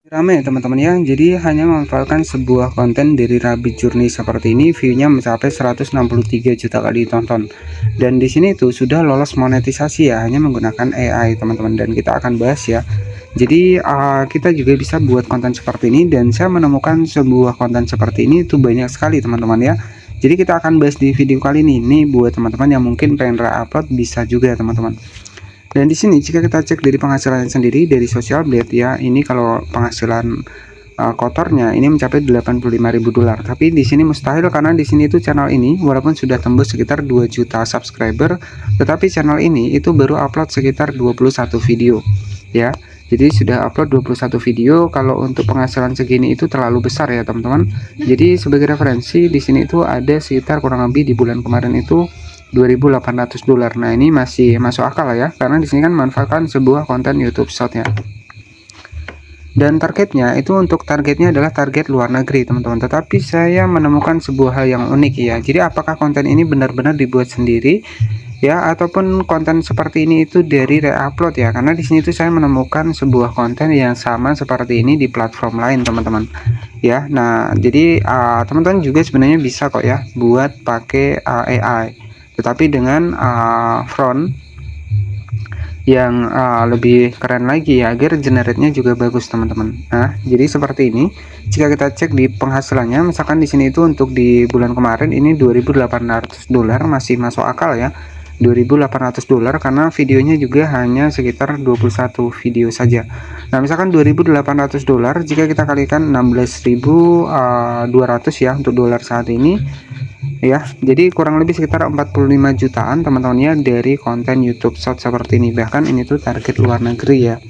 Rame teman-teman ya, jadi hanya memanfaatkan sebuah konten dari Rabbit Journey seperti ini, view-nya mencapai 163 juta kali tonton. Dan di sini tuh sudah lolos monetisasi ya, hanya menggunakan AI teman-teman. Dan kita akan bahas ya. Jadi kita juga bisa buat konten seperti ini, dan saya menemukan sebuah konten seperti ini itu banyak sekali teman-teman ya. Jadi kita akan bahas di video kali ini. Ini buat teman-teman yang mungkin pengen re-upload bisa juga teman-teman. Dan di sini jika kita cek dari penghasilan sendiri dari Social Blade ya, ini kalau penghasilan kotornya ini mencapai 85.000 dolar. Tapi di sini mustahil karena di sini itu channel ini walaupun sudah tembus sekitar 2 juta subscriber, tetapi channel ini itu baru upload sekitar 21 video ya. Jadi sudah upload 21 video. Kalau untuk penghasilan segini itu terlalu besar ya teman-teman. Jadi sebagai referensi di sini itu ada sekitar kurang lebih di bulan kemarin itu 2.800 dolar. Nah, ini masih masuk akal ya, karena di sini kan memanfaatkan sebuah konten YouTube Short ya. Dan targetnya itu targetnya adalah target luar negeri teman-teman. Tetapi saya menemukan sebuah hal yang unik ya. Jadi apakah konten ini benar-benar dibuat sendiri ya, ataupun konten seperti ini itu dari re-upload ya? Karena di sini tuh saya menemukan sebuah konten yang sama seperti ini di platform lain teman-teman ya. Nah, jadi teman-teman juga sebenarnya bisa kok ya buat pakai AI, tetapi dengan front yang lebih keren lagi ya, agar generate-nya juga bagus teman-teman. Nah, jadi seperti ini. Jika kita cek di penghasilannya, misalkan di sini itu untuk di bulan kemarin ini 2.800 dolar, masih masuk akal ya. 2.800 dolar karena videonya juga hanya sekitar 21 video saja. Nah, misalkan 2.800 dolar jika kita kalikan 16.200 ya untuk dolar saat ini ya, jadi kurang lebih sekitar 45 jutaan teman-teman ya dari konten YouTube Short seperti ini. Bahkan ini tuh target luar negeri ya.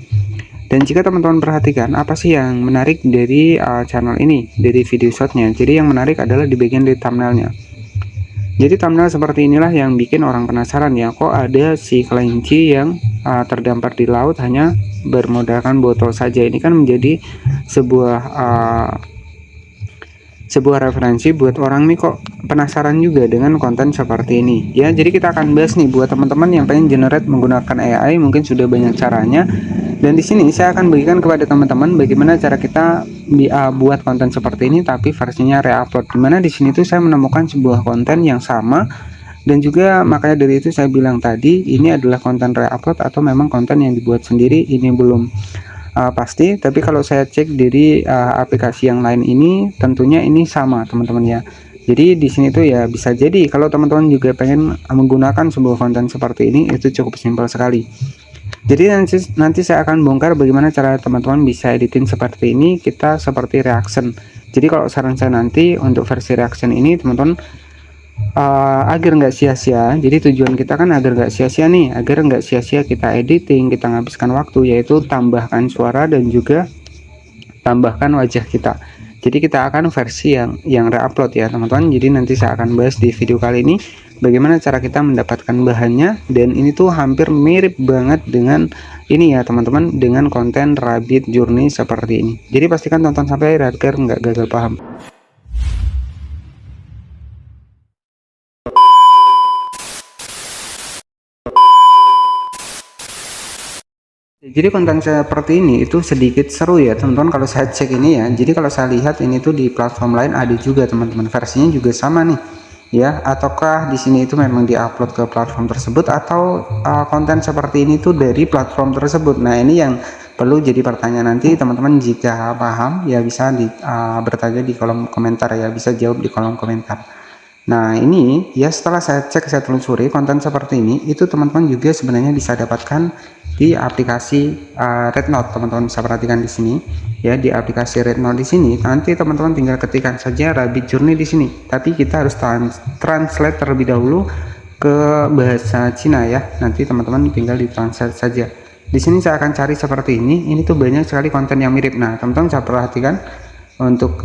Dan jika teman-teman perhatikan apa sih yang menarik dari channel ini, dari video shortnya, jadi yang menarik adalah di bagian dari thumbnailnya. Jadi thumbnail seperti inilah yang bikin orang penasaran ya, kok ada si kelinci yang terdampar di laut hanya bermodalkan botol saja. Ini kan menjadi sebuah referensi buat orang nih kok penasaran juga dengan konten seperti ini ya. Jadi kita akan bahas nih buat teman-teman yang pengen generate menggunakan AI, mungkin sudah banyak caranya, dan di sini saya akan bagikan kepada teman-teman bagaimana cara kita buat konten seperti ini tapi versinya re-upload. Dimana di sini tuh saya menemukan sebuah konten yang sama, dan juga makanya dari itu saya bilang tadi ini adalah konten re-upload atau memang konten yang dibuat sendiri, ini belum pasti. Tapi kalau saya cek dari aplikasi yang lain ini tentunya ini sama teman-teman ya. Jadi di sini tuh ya bisa jadi kalau teman-teman juga pengen menggunakan sebuah konten seperti ini itu cukup simpel sekali. Jadi nanti saya akan bongkar bagaimana cara teman-teman bisa editing seperti ini, kita seperti reaction. Jadi kalau saran saya nanti untuk versi reaction ini teman-teman agar nggak sia-sia, jadi tujuan kita kan agar nggak sia-sia nih, agar nggak sia-sia kita editing, kita menghabiskan waktu, yaitu tambahkan suara dan juga tambahkan wajah kita. Jadi kita akan versi yang re-upload ya teman-teman. Jadi nanti saya akan bahas di video kali ini bagaimana cara kita mendapatkan bahannya, dan ini tuh hampir mirip banget dengan ini ya teman-teman, dengan konten Rabbit Journey seperti ini. Jadi pastikan tonton sampai akhir agar nggak gagal paham. Jadi konten seperti ini itu sedikit seru ya teman-teman kalau saya cek ini ya. Jadi kalau saya lihat ini tuh di platform lain ada juga teman-teman, versinya juga sama nih ya. Ataukah di sini itu memang diupload ke platform tersebut, atau konten seperti ini tuh dari platform tersebut. Nah, ini yang perlu jadi pertanyaan nanti teman-teman. Jika paham ya bisa bertanya di kolom komentar ya, bisa jawab di kolom komentar. Nah, ini ya setelah saya cek, saya telusuri konten seperti ini itu teman-teman juga sebenarnya bisa dapatkan di aplikasi Rednote. Teman-teman bisa perhatikan di sini ya, di aplikasi Rednote di sini nanti teman-teman tinggal ketikkan saja Rabbit Journey di sini, tapi kita harus translate terlebih dahulu ke bahasa Cina ya. Nanti teman-teman tinggal ditranslate saja. Di sini saya akan cari seperti ini tuh banyak sekali konten yang mirip. Nah, teman-teman bisa perhatikan untuk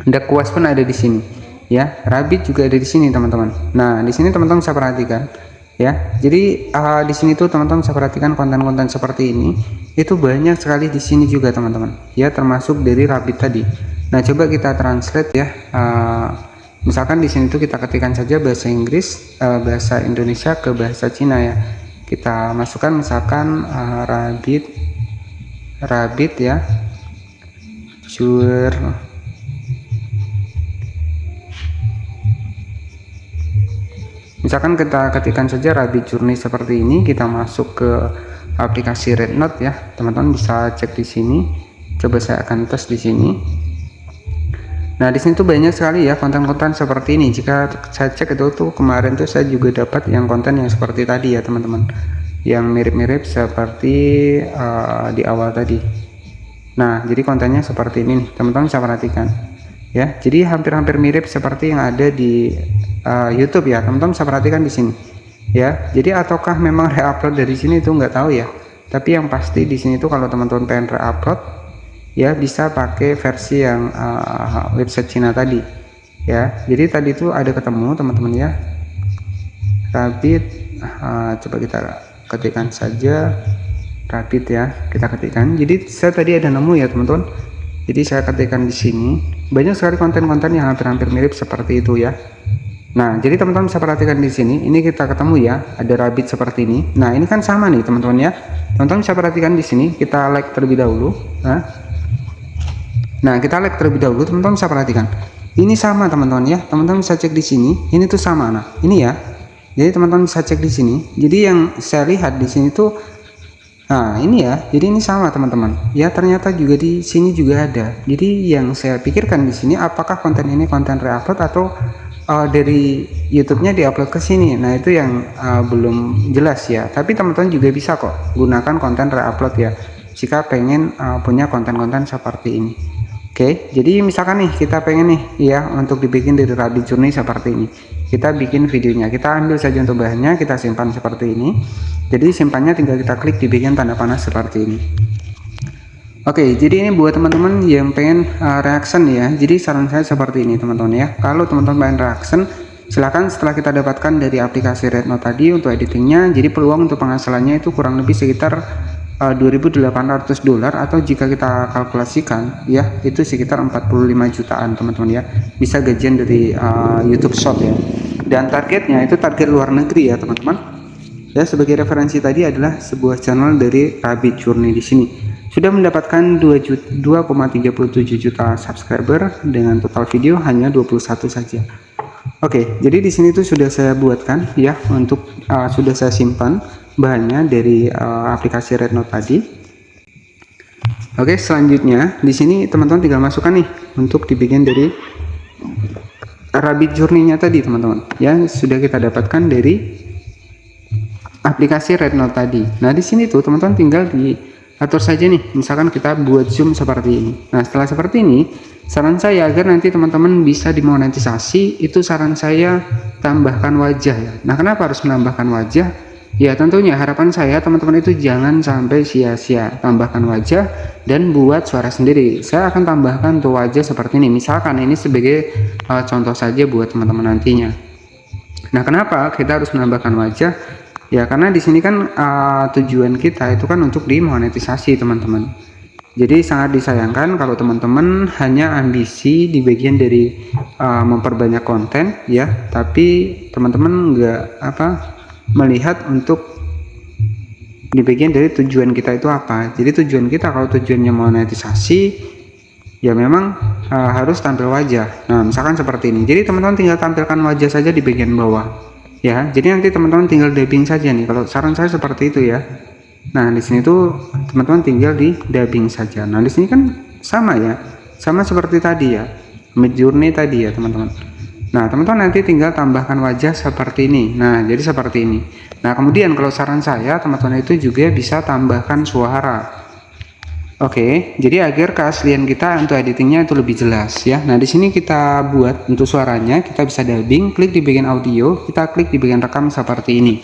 Dark Quest pun ada di sini ya, Rabbit juga ada di sini teman-teman. Nah, di sini teman-teman bisa perhatikan ya. Jadi di sini tuh teman-teman bisa perhatikan konten-konten seperti ini itu banyak sekali di sini juga teman-teman ya, termasuk dari Rabbit tadi. Nah, coba kita translate ya. Misalkan di sini tuh kita ketikkan saja bahasa Inggris, bahasa Indonesia ke bahasa Cina ya. Kita masukkan misalkan Rabbit rabbit ya, jur. Misalkan kita ketikkan saja rabbit journey seperti ini, kita masuk ke aplikasi Rednote ya, teman-teman bisa cek di sini. Coba saya akan tes di sini. Nah, di sini tuh banyak sekali ya konten-konten seperti ini. Jika saya cek itu tuh kemarin tuh saya juga dapat yang konten yang seperti tadi ya teman-teman, yang mirip-mirip seperti di awal tadi. Nah, jadi kontennya seperti ini nih, teman-teman bisa perhatikan ya. Jadi hampir-hampir mirip seperti yang ada di YouTube ya, teman-teman bisa perhatikan di sini ya. Jadi ataukah memang reupload dari sini itu nggak tahu ya. Tapi yang pasti di sini tuh kalau teman-teman pengen reupload ya bisa pakai versi yang website Cina tadi ya. Jadi tadi itu ada ketemu teman-teman ya, rabbit. Coba kita ketikkan saja rabbit ya, kita ketikkan. Jadi saya tadi ada nemu ya teman-teman. Jadi saya ketikkan di sini banyak sekali konten-konten yang hampir-hampir mirip seperti itu ya. Nah, jadi teman-teman bisa perhatikan di sini, ini kita ketemu ya, ada rabbit seperti ini. Nah, ini kan sama nih teman-teman ya. Teman-teman bisa perhatikan di sini, kita like terlebih dahulu. Nah, kita like terlebih dahulu, teman-teman bisa perhatikan. Ini sama teman-teman ya. Teman-teman bisa cek di sini, ini tuh sama. Nah, ini ya. Jadi teman-teman bisa cek di sini. Jadi yang saya lihat di sini tuh, nah ini ya. Jadi ini sama teman-teman. Ya ternyata juga di sini juga ada. Jadi yang saya pikirkan di sini, apakah konten ini konten reupload atau dari YouTube-nya diupload ke sini. Nah, itu yang belum jelas ya. Tapi teman-teman juga bisa kok gunakan konten reupload ya, jika pengen punya konten-konten seperti ini. Oke, jadi misalkan nih kita pengen nih ya untuk dibikin dari rabbit journey seperti ini. Kita bikin videonya, kita ambil saja untuk bahannya, kita simpan seperti ini. Jadi simpannya tinggal kita klik dibikin tanda panah seperti ini. Oke, jadi ini buat teman-teman yang pengen reaction ya. Jadi saran saya seperti ini teman-teman ya. Kalau teman-teman pengen reaction, silakan setelah kita dapatkan dari aplikasi Rednote tadi untuk editingnya. Jadi peluang untuk penghasilannya itu kurang lebih sekitar $2.800, atau jika kita kalkulasikan ya itu sekitar 45 jutaan teman-teman ya. Bisa gajian dari YouTube Short ya. Dan targetnya itu target luar negeri ya teman-teman. Ya, sebagai referensi tadi adalah sebuah channel dari Rabbit Journey di sini. Sudah mendapatkan 2,37 juta subscriber dengan total video hanya 21 saja. Oke, jadi di sini tuh sudah saya buatkan ya, untuk sudah saya simpan bahannya dari aplikasi Rednote tadi. Oke, selanjutnya di sini teman-teman tinggal masukkan nih untuk dibikin dari Rabbit Journey-nya tadi teman-teman. Ya, sudah kita dapatkan dari aplikasi Rednote tadi. Nah, di sini tuh teman-teman tinggal atur saja nih, misalkan kita buat zoom seperti ini. Nah, setelah seperti ini, saran saya agar nanti teman-teman bisa dimonetisasi, itu saran saya tambahkan wajah ya. Nah, kenapa harus menambahkan wajah? Ya tentunya harapan saya teman-teman itu jangan sampai sia-sia, tambahkan wajah dan buat suara sendiri. Saya akan tambahkan tuh wajah seperti ini, misalkan ini sebagai contoh saja buat teman-teman nantinya. Nah, kenapa kita harus menambahkan wajah? Ya karena di sini kan tujuan kita itu kan untuk dimonetisasi teman-teman. Jadi sangat disayangkan kalau teman-teman hanya ambisi di bagian dari memperbanyak konten ya, tapi teman-teman nggak melihat untuk di bagian dari tujuan kita itu apa. Jadi tujuan kita kalau tujuannya monetisasi ya memang harus tampil wajah. Nah, misalkan seperti ini. Jadi teman-teman tinggal tampilkan wajah saja di bagian bawah. Ya, jadi nanti teman-teman tinggal dubbing saja nih. Kalau saran saya seperti itu ya. Nah, di sini tuh teman-teman tinggal di dubbing saja. Nah, di sini kan sama ya. Sama seperti tadi ya. Midjourney tadi ya, teman-teman. Nah, teman-teman nanti tinggal tambahkan wajah seperti ini. Nah, jadi seperti ini. Nah, kemudian kalau saran saya, teman-teman itu juga bisa tambahkan suara. Oke, jadi agar keaslian kita untuk editingnya itu lebih jelas ya. Nah, di sini kita buat untuk suaranya, kita bisa dubbing, klik di bagian audio, kita klik di bagian rekam seperti ini.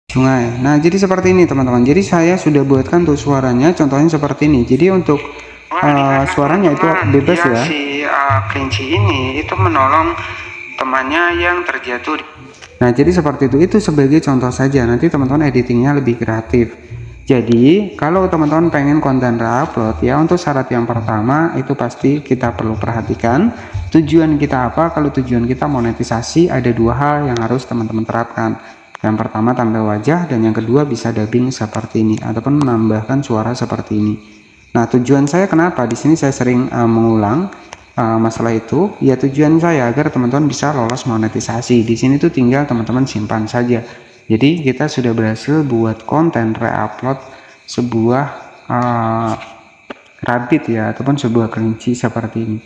Sungai. Nah, jadi seperti ini teman-teman. Jadi saya sudah buatkan tuh suaranya, contohnya seperti ini. Jadi untuk suaranya itu bebas ya. Si kelinci ini itu menolong temannya yang terjatuh. Nah, jadi seperti itu sebagai contoh saja. Nanti teman-teman editingnya lebih kreatif. Jadi kalau teman-teman pengen konten reupload ya, untuk syarat yang pertama itu pasti kita perlu perhatikan tujuan kita apa. Kalau tujuan kita monetisasi, ada dua hal yang harus teman-teman terapkan. Yang pertama tampil wajah, dan yang kedua bisa dubbing seperti ini ataupun menambahkan suara seperti ini. Nah, tujuan saya kenapa di sini saya sering mengulang masalah itu, ya tujuan saya agar teman-teman bisa lolos monetisasi. Di sini tuh tinggal teman-teman simpan saja. Jadi kita sudah berhasil buat konten reupload sebuah rabbit ya, ataupun sebuah kelinci seperti ini,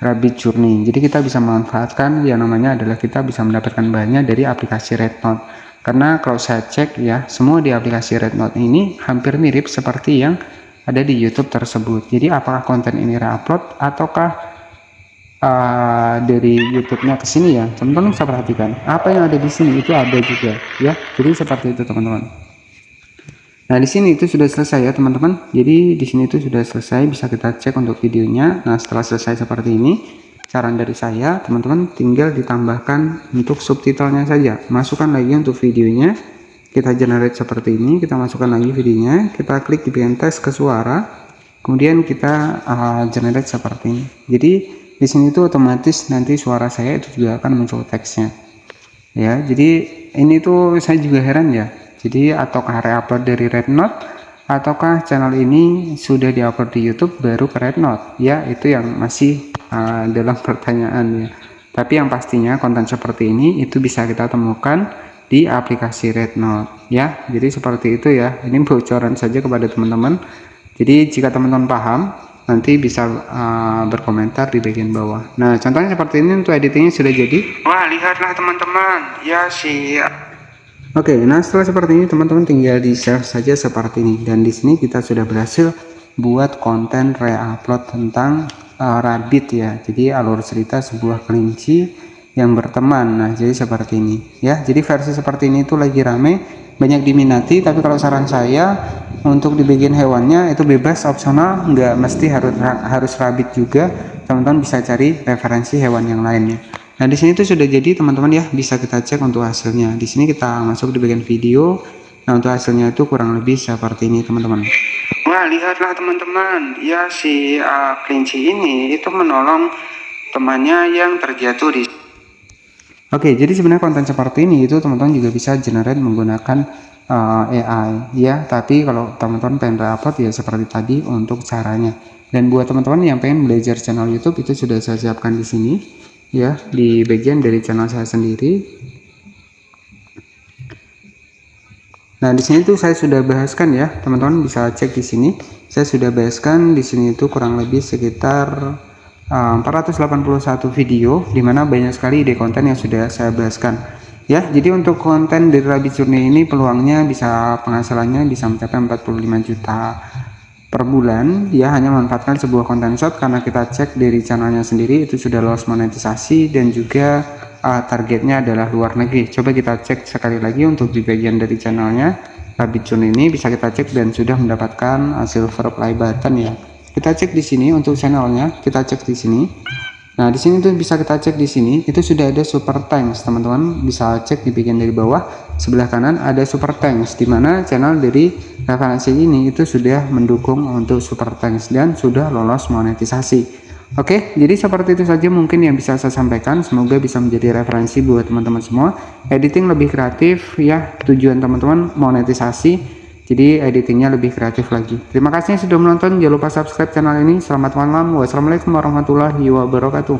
Rabbit Journey. Jadi kita bisa memanfaatkan yang namanya adalah kita bisa mendapatkan bahannya dari aplikasi Rednote. Karena kalau saya cek ya, semua di aplikasi Rednote ini hampir mirip seperti yang ada di YouTube tersebut. Jadi apakah konten ini reupload ataukah dari YouTube-nya ke sini ya, teman-teman bisa perhatikan apa yang ada di sini itu ada juga ya. Jadi seperti itu teman-teman. Nah, di sini itu sudah selesai ya teman-teman. Jadi di sini itu sudah selesai, bisa kita cek untuk videonya. Nah, setelah selesai seperti ini, saran dari saya teman-teman tinggal ditambahkan untuk subtitlenya saja. Masukkan lagi untuk videonya, kita generate seperti ini, kita masukkan lagi videonya, kita klik di bagian tes ke suara, kemudian kita generate seperti ini. Jadi di sini tuh otomatis nanti suara saya itu juga akan muncul teksnya ya. Jadi ini tuh saya juga heran ya, jadi ataukah reupload dari Rednote ataukah channel ini sudah diupload di YouTube baru ke Rednote ya, itu yang masih dalam pertanyaan ya. Tapi yang pastinya konten seperti ini itu bisa kita temukan di aplikasi Rednote ya. Jadi seperti itu ya, ini bocoran saja kepada teman-teman. Jadi jika teman-teman paham, nanti bisa berkomentar di bagian bawah. Nah, contohnya seperti ini untuk editingnya sudah jadi. Wah, lihatlah teman-teman ya sih. Oke, nah setelah seperti ini teman-teman tinggal di save saja seperti ini. Dan di sini kita sudah berhasil buat konten reupload tentang rabbit ya. Jadi alur cerita sebuah kelinci yang berteman. Nah, jadi seperti ini ya. Jadi versi seperti ini itu lagi rame, banyak diminati. Tapi kalau saran saya untuk di bagian hewannya itu bebas, opsional, nggak mesti harus rabbit juga. Teman-teman bisa cari referensi hewan yang lainnya. Nah, di sini tuh sudah jadi teman-teman ya, bisa kita cek untuk hasilnya. Di sini kita masuk di bagian video. Nah, untuk hasilnya itu kurang lebih seperti ini teman-teman. Wah, lihatlah teman-teman ya, si kelinci ini itu menolong temannya yang terjatuh di. Oke, jadi sebenarnya konten seperti ini itu teman-teman juga bisa generate menggunakan AI ya. Tapi kalau teman-teman pengen upload ya seperti tadi untuk caranya. Dan buat teman-teman yang pengen belajar channel YouTube itu sudah saya siapkan di sini ya, di bagian dari channel saya sendiri. Nah, di sini tuh saya sudah bahaskan ya, teman-teman bisa cek di sini. Saya sudah bahaskan di sini itu kurang lebih sekitar 481 video, dimana banyak sekali ide konten yang sudah saya bahaskan ya. Jadi untuk konten dari Rabbit Journey ini peluangnya bisa, penghasilannya bisa mencapai 45 juta per bulan ya, hanya memanfaatkan sebuah konten short. Karena kita cek dari channelnya sendiri itu sudah lolos monetisasi dan juga targetnya adalah luar negeri. Coba kita cek sekali lagi untuk di bagian dari channelnya Rabbit Journey ini, bisa kita cek dan sudah mendapatkan silver play button ya. Kita cek di sini untuk channelnya, kita cek di sini. Nah, di sini tuh bisa kita cek di sini itu sudah ada super thanks. Teman-teman bisa cek di bagian dari bawah sebelah kanan ada super thanks, di mana channel dari referensi ini itu sudah mendukung untuk super thanks dan sudah lolos monetisasi. Oke, jadi seperti itu saja mungkin yang bisa saya sampaikan. Semoga bisa menjadi referensi buat teman-teman semua. Editing lebih kreatif ya, tujuan teman-teman monetisasi. Jadi editingnya lebih kreatif lagi. Terima kasih sudah menonton. Jangan lupa subscribe channel ini. Selamat malam. Wassalamualaikum warahmatullahi wabarakatuh.